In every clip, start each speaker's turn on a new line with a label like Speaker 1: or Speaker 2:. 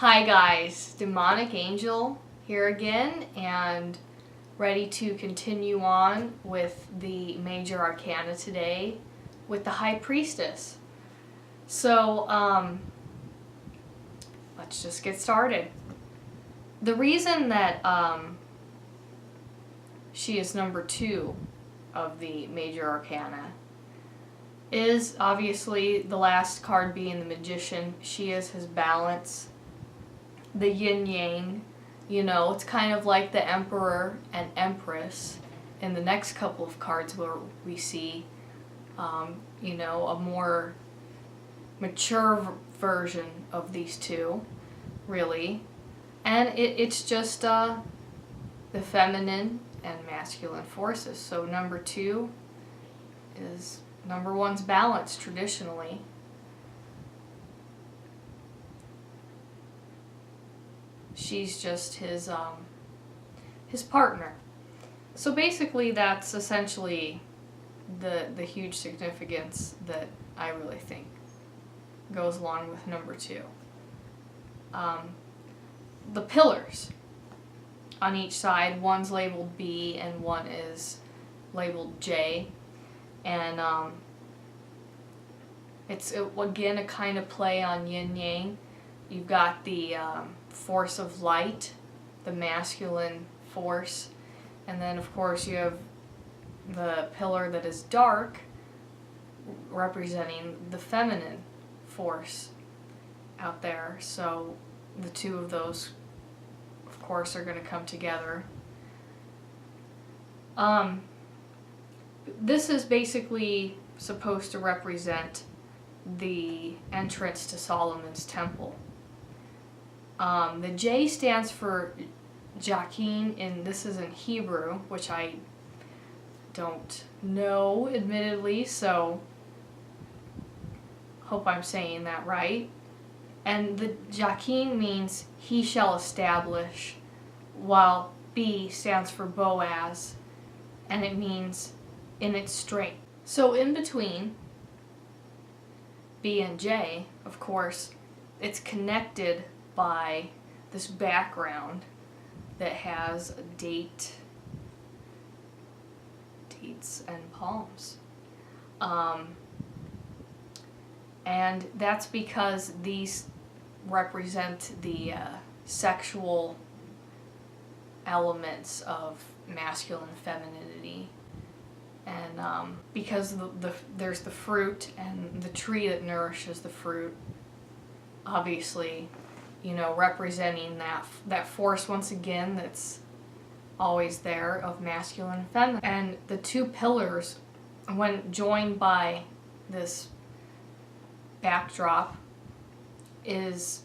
Speaker 1: Hi guys, Demonick Angel here again and ready to continue on with the Major Arcana today with the High Priestess. So, let's just get started. The reason that she is number 2 of the Major Arcana is obviously the last card being the Magician. She is his balance. The yin-yang, you know, it's kind of like the Emperor and Empress in the next couple of cards where we see, you know, a more mature version of these two, really. And it's just the feminine and masculine forces. So number 2 is number 1's balance traditionally. She's just his partner. So basically that's essentially the huge significance that I really think goes along with number 2. The pillars on each side, one's labeled B and one is labeled J. And it's again a kind of play on yin-yang. You've got the force of light, the masculine force, and then of course you have the pillar that is dark, representing the feminine force out there. So the two of those, of course, are going to come together. This is basically supposed to represent the entrance to Solomon's temple. The J stands for Jachin, and this is in Hebrew, which I don't know, admittedly, so hope I'm saying that right. And the Jachin means he shall establish, while B stands for Boaz, and it means in its strength. So in between B and J, of course, it's connected by this background that has dates and palms. And that's because these represent the sexual elements of masculine femininity. And because there's the fruit and the tree that nourishes the fruit, obviously, you know, representing that force once again that's always there of masculine and feminine. And the two pillars, when joined by this backdrop, is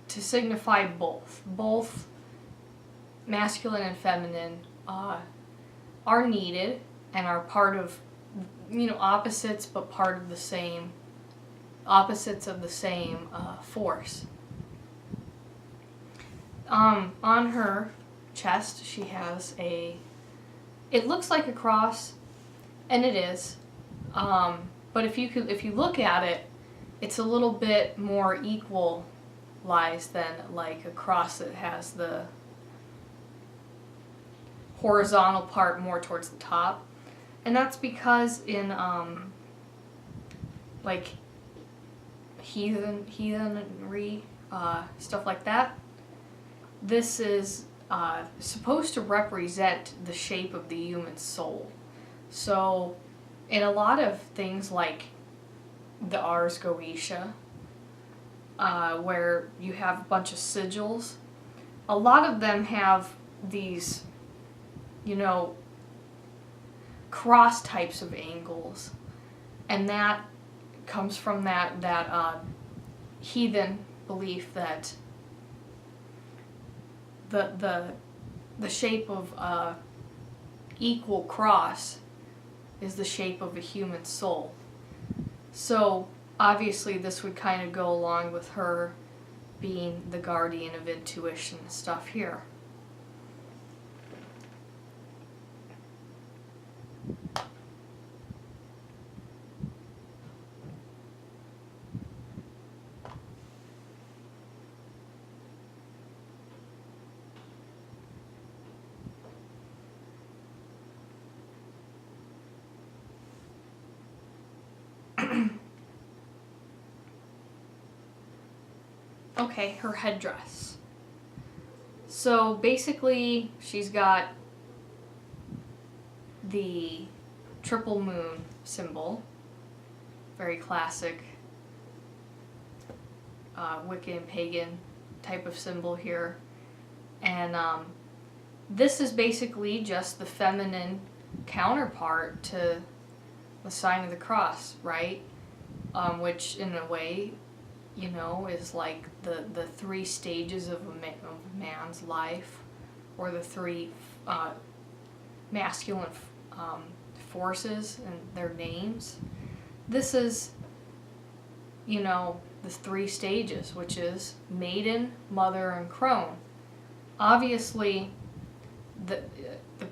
Speaker 1: to signify both masculine and feminine are needed and are part of, you know, opposites, but part of the same opposites of the same force. On her chest she has it looks like a cross, and it is, but if you look at it, it's a little bit more equalized than like a cross that has the horizontal part more towards the top. And that's because in like heathenry, stuff like that, this is supposed to represent the shape of the human soul. So in a lot of things like the Ars Goetia, where you have a bunch of sigils, a lot of them have these, you know, cross types of angles, and that comes from that heathen belief that the shape of equal cross is the shape of a human soul. So obviously this would kind of go along with her being the guardian of intuition and stuff here. Okay, her headdress. So basically, she's got the triple moon symbol, very classic Wiccan pagan type of symbol here. And this is basically just the feminine counterpart to the sign of the cross, right? Which in a way, you know, is like the three stages of a man's life, or the three masculine forces and their names. This is, you know, the three stages, which is maiden, mother, and crone. Obviously, the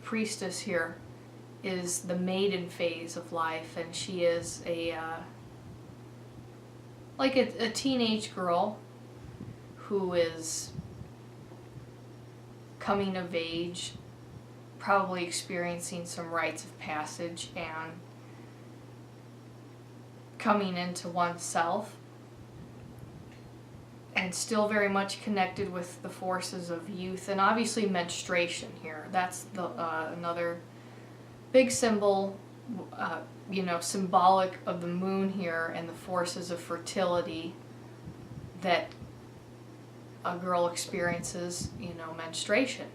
Speaker 1: priestess here is the maiden phase of life, and she is like a teenage girl who is coming of age, probably experiencing some rites of passage and coming into oneself, and still very much connected with the forces of youth, and obviously menstruation here. That's the another big symbol, you know, symbolic of the moon here and the forces of fertility that a girl experiences, you know, menstruation.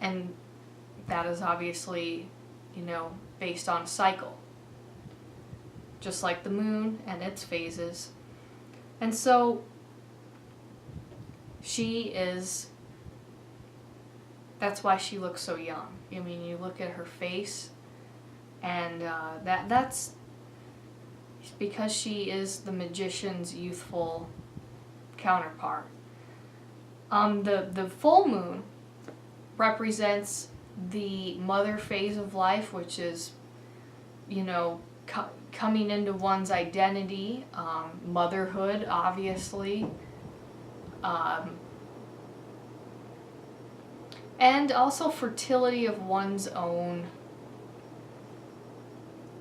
Speaker 1: And that is obviously, you know, based on a cycle, just like the moon and its phases. And so she is, that's why she looks so young. I mean, you look at her face, and that's because she is the magician's youthful counterpart. The full moon represents the mother phase of life, which is, you know, coming into one's identity, motherhood, obviously, and also fertility of one's own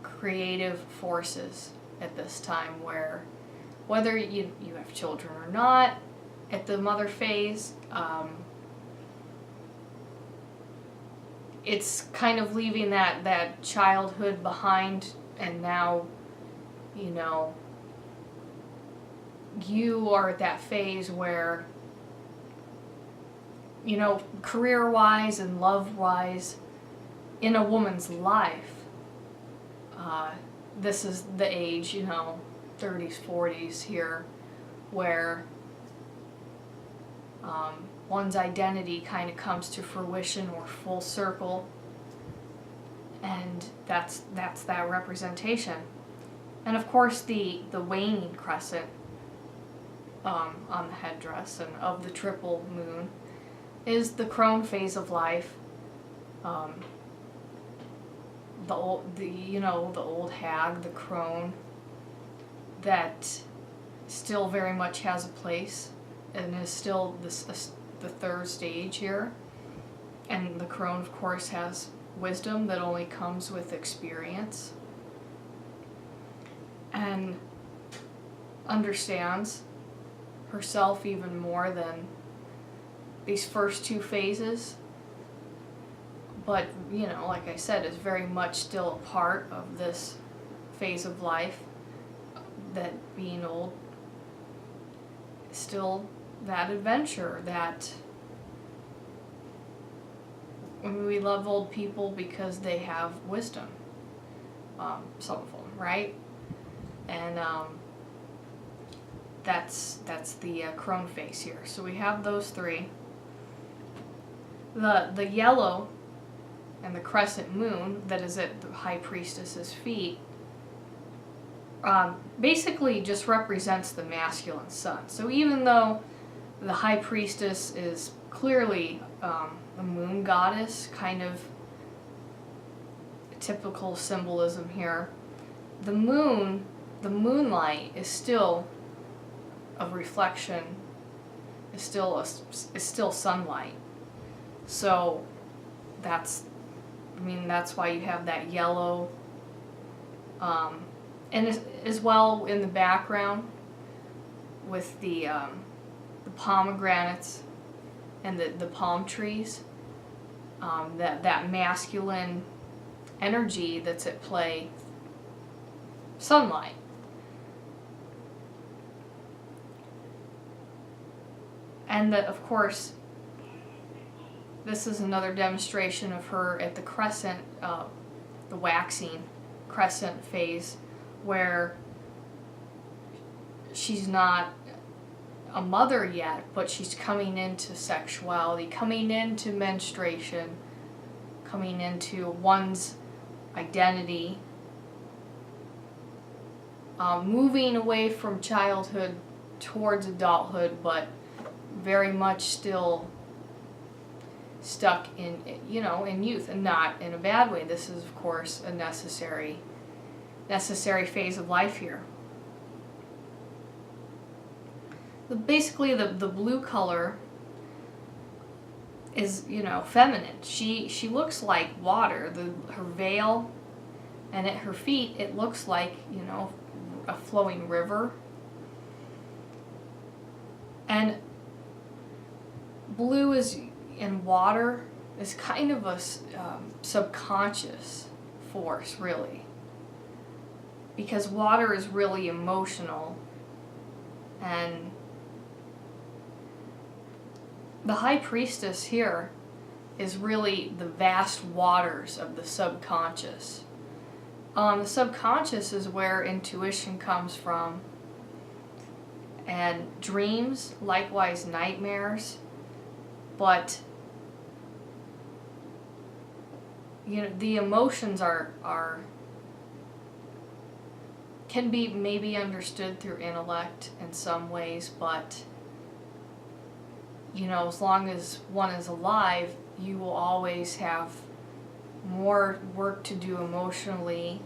Speaker 1: creative forces at this time, where whether you have children or not at the mother phase, it's kind of leaving that childhood behind, and now, you know, you are at that phase where, you know, career-wise and love-wise, in a woman's life, this is the age, you know, 30s, 40s here, where one's identity kind of comes to fruition or full circle, and that's that representation. And of course the waning crescent on the headdress and of the triple moon is the crone phase of life. The old hag, the crone, that still very much has a place and is still the third stage here. And the crone, of course, has wisdom that only comes with experience, and understands herself even more than these first two phases. But, you know, like I said, is very much still a part of this phase of life, that being old is still that adventure, that we love old people because they have wisdom, some of them, right? And that's the crone face here. So we have those three. The yellow and the crescent moon that is at the High Priestess's feet basically just represents the masculine sun. So even though the High Priestess is clearly the moon goddess, kind of typical symbolism here, the moon, the moonlight is still a reflection, is still sunlight. So that's I mean, that's why you have that yellow. And as well in the background with the pomegranates and the palm trees, that masculine energy that's at play, sunlight. And of course, this is another demonstration of her at the crescent, the waxing crescent phase, where she's not a mother yet, but she's coming into sexuality, coming into menstruation, coming into one's identity, moving away from childhood towards adulthood, but very much still stuck in, in youth, and not in a bad way. This is, of course, a necessary phase of life here. Basically, the blue color is, feminine. She looks like water. Her veil, and at her feet, it looks like, a flowing river. And blue in water is kind of a subconscious force, really, because water is really emotional. And the High Priestess here is really the vast waters of the subconscious. The subconscious is where intuition comes from, and dreams, likewise nightmares. But the emotions can be maybe understood through intellect in some ways, but as long as one is alive, you will always have more work to do emotionally,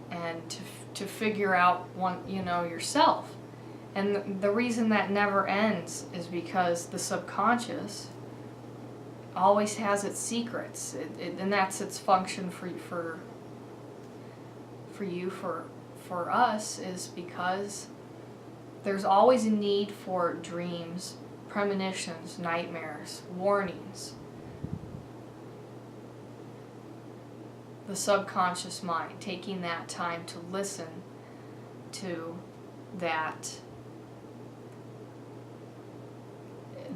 Speaker 1: and to figure out yourself. And the reason that never ends is because the subconscious always has its secrets, and that's its function for us, is because there's always a need for dreams, premonitions, nightmares, warnings. The subconscious mind, taking that time to listen to that,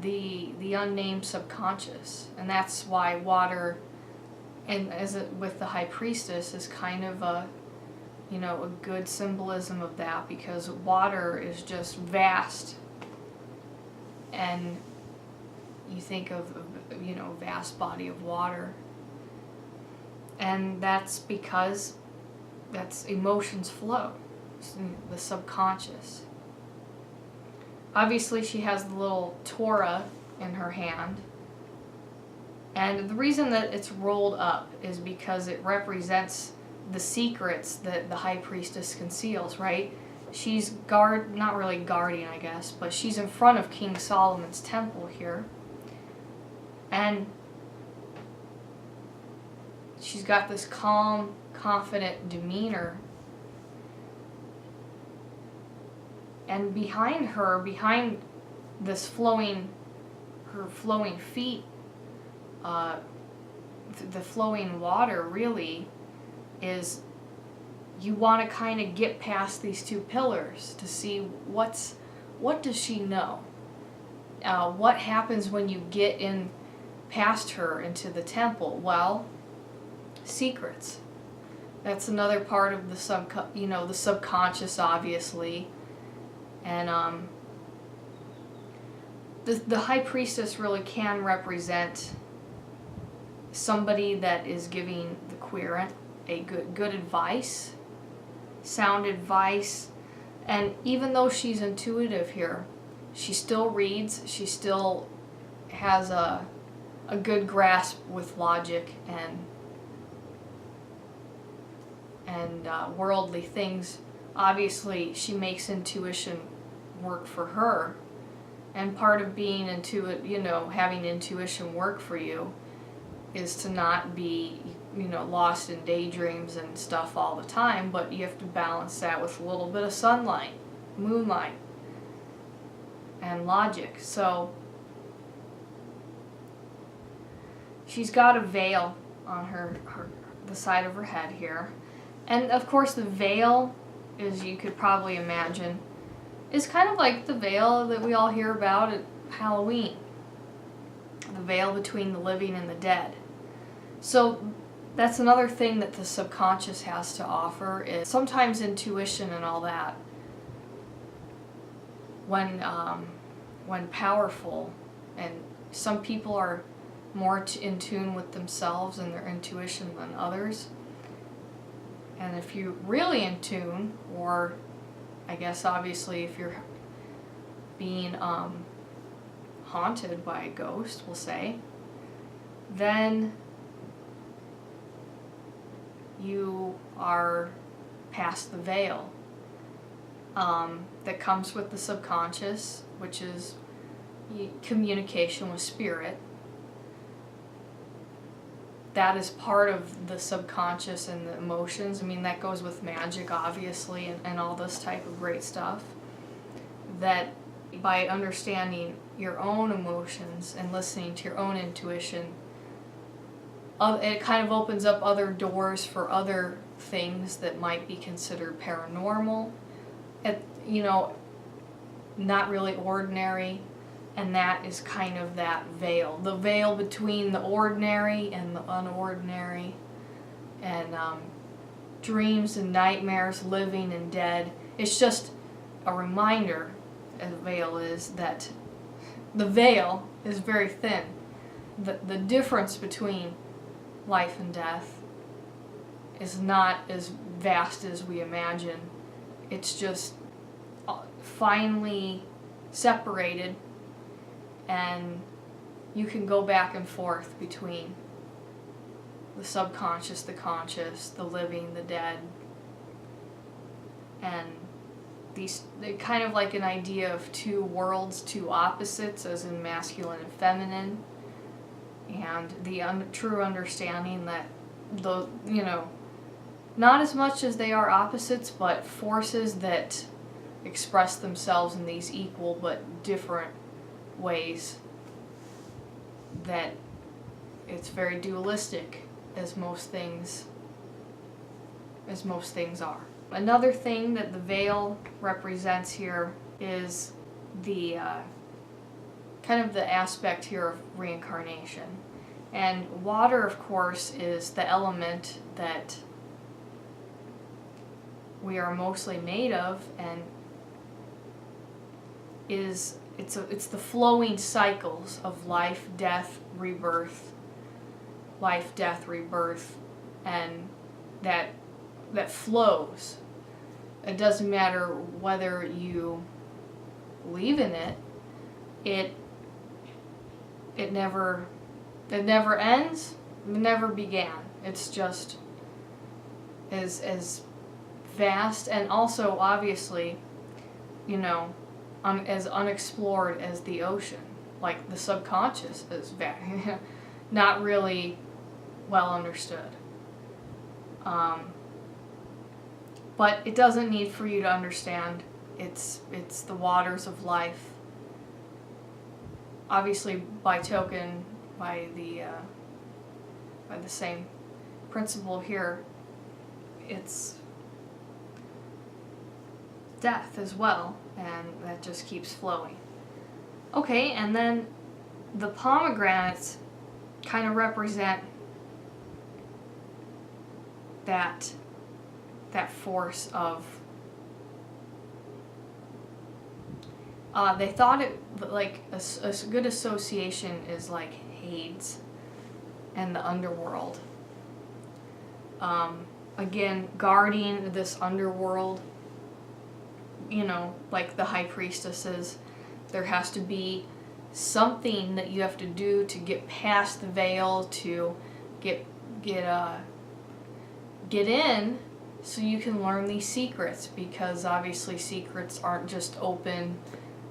Speaker 1: the unnamed subconscious. And that's why water, and with the High Priestess, is kind of a good symbolism of that, because water is just vast, and you think of vast body of water, and that's because that's emotions flow, the subconscious. Obviously, she has the little Torah in her hand, and the reason that it's rolled up is because it represents the secrets that the High Priestess conceals, right? She's not really guarding, I guess, but she's in front of King Solomon's temple here, and she's got this calm, confident demeanor. And behind her, behind this her flowing feet, the flowing water really is, you want to kind of get past these two pillars to see what does she know? What happens when you get in past her into the temple? Well, secrets. That's another part of the the subconscious, obviously. And the High Priestess really can represent somebody that is giving the querent a good advice, sound advice. And even though she's intuitive here, she still reads, she still has a good grasp with logic and worldly things. Obviously, she makes intuition work for her, and part of being having intuition work for you is to not be, lost in daydreams and stuff all the time, but you have to balance that with a little bit of sunlight, moonlight, and logic. So she's got a veil on the side of her head here. And of course the veil, as you could probably imagine, is kind of like the veil that we all hear about at Halloween. The veil between the living and the dead. So that's another thing that the subconscious has to offer, is sometimes intuition and all that, when powerful, and some people are more in tune with themselves and their intuition than others. And if you're really in tune, or I guess obviously if you're being haunted by a ghost, we'll say, then you are past the veil that comes with the subconscious, which is communication with spirit. That is part of the subconscious and the emotions. I mean, that goes with magic, obviously, and all this type of great stuff. That by understanding your own emotions and listening to your own intuition, it kind of opens up other doors for other things that might be considered paranormal, not really ordinary. And that is kind of that veil. The veil between the ordinary and the unordinary. And dreams and nightmares, living and dead. It's just a reminder, the veil is, that the veil is very thin. The difference between life and death is not as vast as we imagine. It's just finely separated. And you can go back and forth between the subconscious, the conscious, the living, the dead. And they're kind of like an idea of two worlds, two opposites, as in masculine and feminine. And the true understanding that, not as much as they are opposites, but forces that express themselves in these equal but different ways, that it's very dualistic, as most things are. Another thing that the veil represents here is the kind of the aspect here of reincarnation. And water, of course, is the element that we are mostly made of, and it's the flowing cycles of life, death, rebirth, and that flows. It doesn't matter whether you believe in it. It never ends. It never began. It's just as vast, and also obviously, as unexplored as the ocean. Like the subconscious is not really well understood. But it doesn't need for you to understand. It's the waters of life. Obviously, by token, by the same principle here, it's death as well, and that just keeps flowing. Okay, and then the pomegranates kind of represent that force of, they thought it, like a good association is like Hades and the underworld. Again, guarding this underworld, like the High Priestesses, there has to be something that you have to do to get past the veil, to get in, so you can learn these secrets, because obviously secrets aren't just open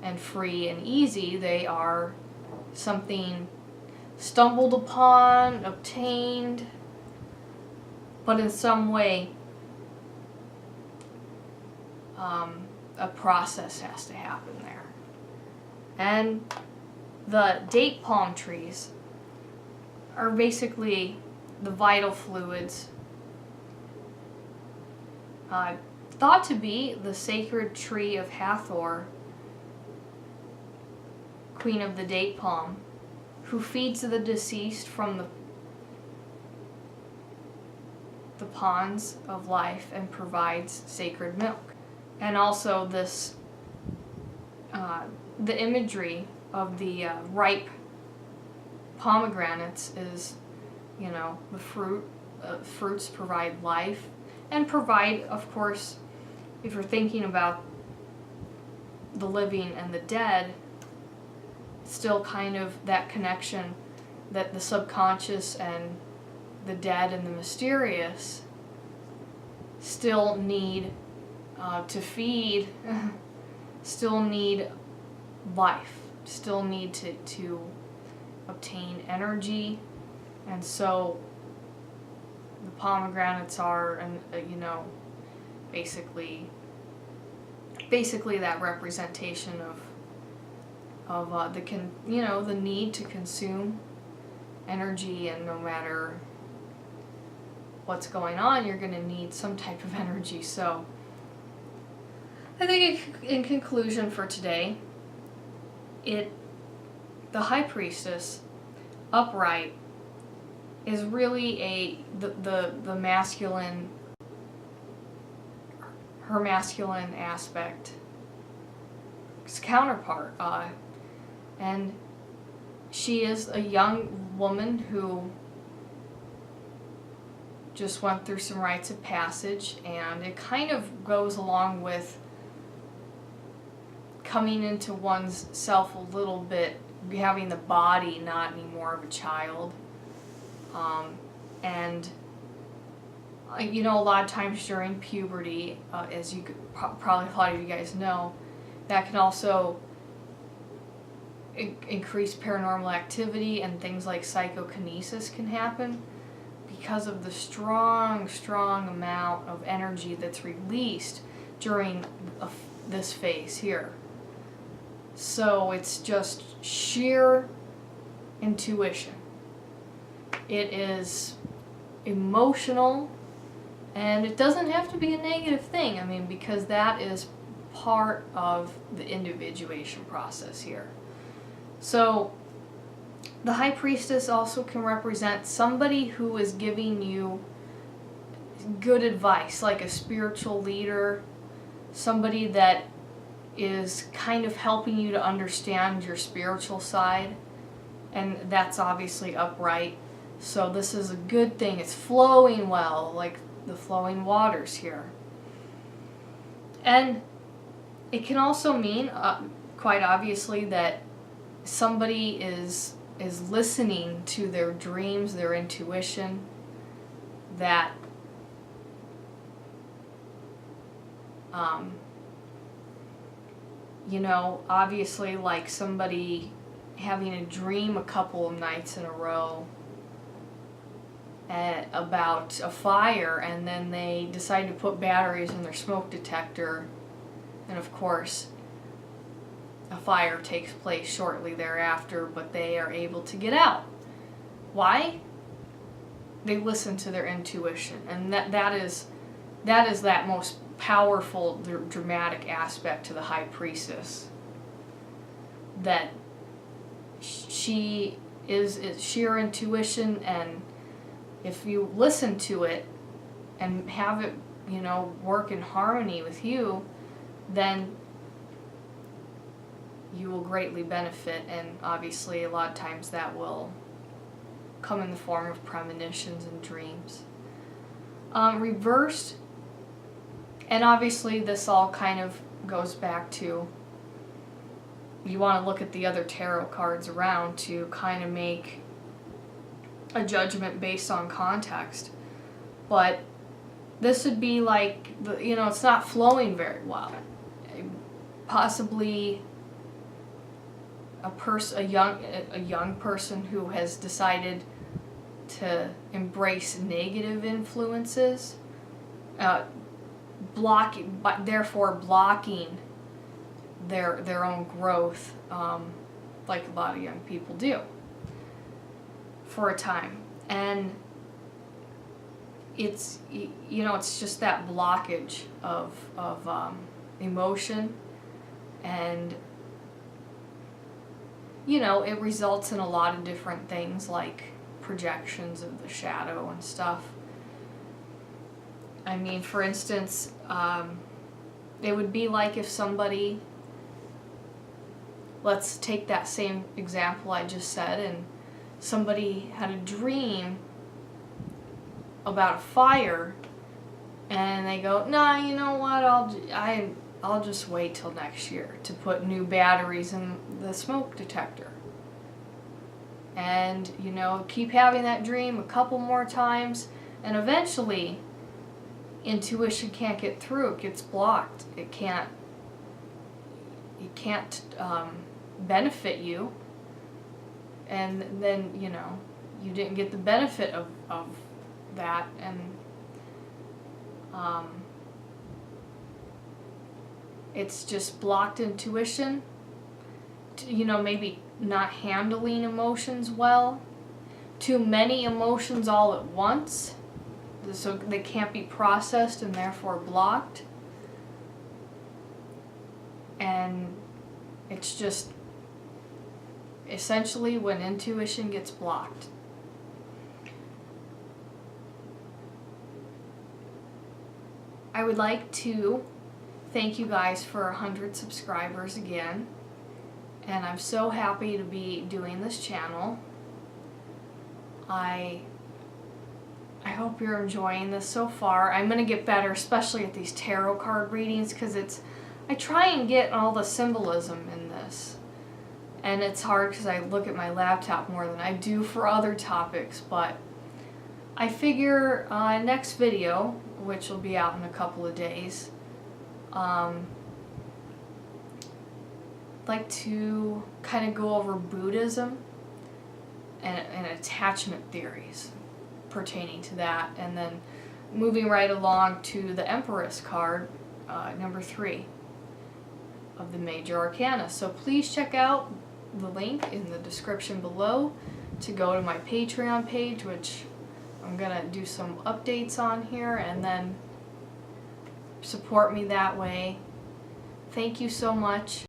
Speaker 1: and free and easy. They are something stumbled upon, obtained, but in some way a process has to happen there. And the date palm trees are basically the vital fluids thought to be the sacred tree of Hathor, queen of the date palm, who feeds the deceased from the ponds of life and provides sacred milk. And also this, the imagery of the ripe pomegranates is, you know, the fruits provide life and provide, of course, if you're thinking about the living and the dead, still kind of that connection that the subconscious and the dead and the mysterious still need to feed, still need life, still need to obtain energy. And so the pomegranates are, you know, basically that representation of the need to consume energy, and no matter what's going on, you're going to need some type of energy. So I think in conclusion for today, the High Priestess upright is really the masculine, her masculine aspect, its counterpart, and she is a young woman who just went through some rites of passage, and it kind of goes along with coming into one's self a little bit, having the body not anymore of a child. And you know, a lot of times during puberty, as you probably a lot of you guys know, that can also increase paranormal activity, and things like psychokinesis can happen because of the strong amount of energy that's released during this phase here. So it's just sheer intuition. It is emotional, and it doesn't have to be a negative thing. I mean, because that is part of the individuation process here. So the High Priestess also can represent somebody who is giving you good advice, like a spiritual leader, somebody that is kind of helping you to understand your spiritual side, and that's obviously upright. So this is a good thing. It's flowing well, like the flowing waters here. And it can also mean, quite obviously, that somebody is listening to their dreams, their intuition, that you know, obviously, like somebody having a dream a couple of nights in a row about a fire, and then they decide to put batteries in their smoke detector, and of course a fire takes place shortly thereafter, but they are able to get out. Why? They listen to their intuition, and that is that most powerful, dramatic aspect to the High Priestess. That she is sheer intuition, and if you listen to it and have it, you know, work in harmony with you, then you will greatly benefit. And obviously a lot of times that will come in the form of premonitions and dreams. Reversed, and obviously this all kind of goes back to, you want to look at the other tarot cards around to kind of make a judgment based on context. But this would be like, you know, it's not flowing very well. Possibly a young person who has decided to embrace negative influences, therefore blocking their own growth, like a lot of young people do, for a time. And it's, you know, it's just that blockage of emotion, and you know, it results in a lot of different things like projections of the shadow and stuff. I mean, for instance, it would be like if somebody, let's take that same example I just said, and somebody had a dream about a fire, and they go, nah, you know what, I'll just wait till next year to put new batteries in the smoke detector. And, you know, keep having that dream a couple more times, and eventually intuition can't get through. It gets blocked. It can't benefit you, and then, you know, you didn't get the benefit of that, and it's just blocked intuition, you know, maybe not handling emotions well, too many emotions all at once, so they can't be processed and therefore blocked. And it's just essentially when intuition gets blocked. I would like to thank you guys for 100 subscribers again, and I'm so happy to be doing this channel. I hope you're enjoying this so far. I'm going to get better, especially at these tarot card readings, because I try and get all the symbolism in this, and it's hard because I look at my laptop more than I do for other topics, but I figure next video, which will be out in a couple of days, like to kind of go over Buddhism and attachment theories pertaining to that, and then moving right along to the Empress card, number 3 of the Major Arcana. So please check out the link in the description below to go to my Patreon page, which I'm gonna do some updates on here, and then support me that way. Thank you so much.